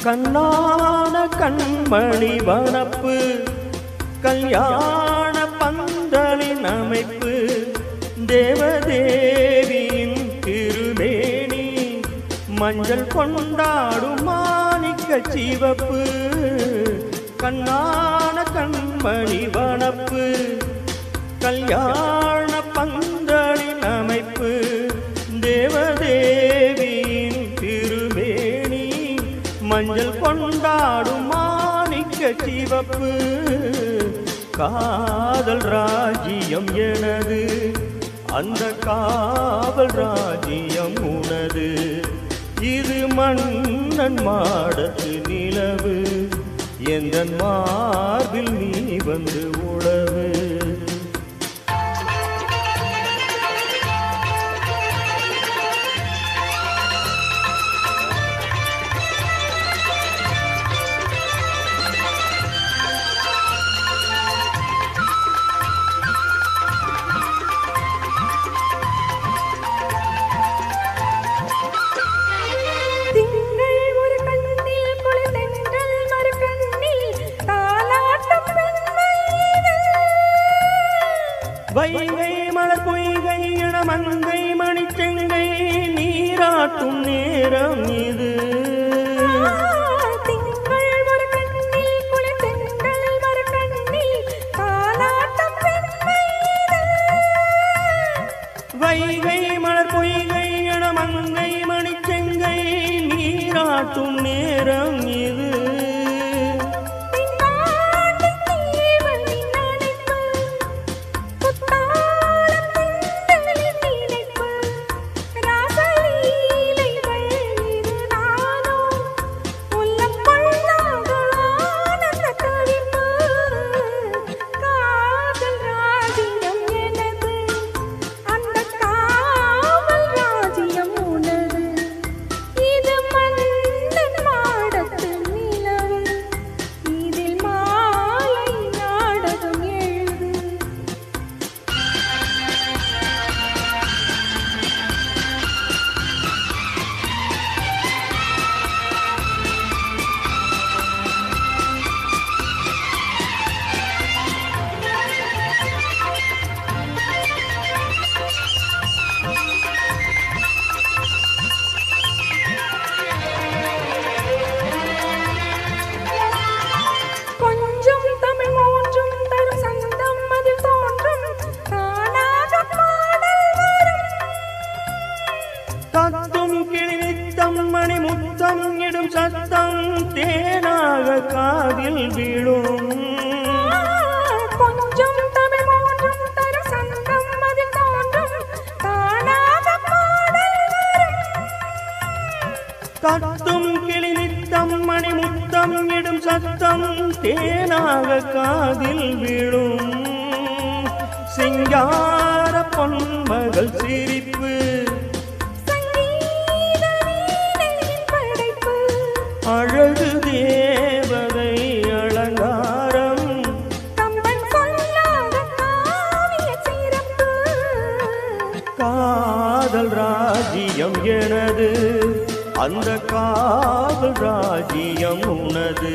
கண்ணான கண்மணி வனப்பு கல்யாண பந்தலின் அமைப்பு தேவதேவியின் திருமேனி மஞ்சள் கொண்டாடும் மாணிக்க சிவப்பு கண்ணான கண்மணி வனப்பு கல்யாண பந்தலின் அமைப்பு தேவதேவியின் திருமேனி மஞ்சள் கொண்டாடும் மாணிக்க சிவப்பு காதல் ராஜ்யம் எனது அந்த காவல் ராஜ்யம் உனது இது மன்னன் மாடத்து நிலவு எந்தன் மார்பில் நீ வந்து உழவு வைகை மலர் பொய்கை என மங்கை மணிச்செங்கை நீராட்டும் நேரம் இது வைகை மலர் பொய்கை என மங்கை மணிச்செங்கை நீராட்டும் நேரம் இது தத்தும் கிளித்தம் மணி முத்தம் இடும் சத்தம் தேனாக காதில் விழும் கொஞ்சம் தமிழ் மூன்றும் தரும் சந்தம் அதில் தோன்றும் தானாக பாடல் தத்தும் கிளித்தம் மணி முத்தம் இடும் சத்தம் தேனாக காதில் விழும் சிங்கார பொன்மகள் சிரிப்பு அழகு தேவதை அலங்காரம் கம்பன் சொல்லாத காவிய சிறப்பு காதல் ராஜ்யம் எனது அந்த காவல் ராஜ்யம் உனது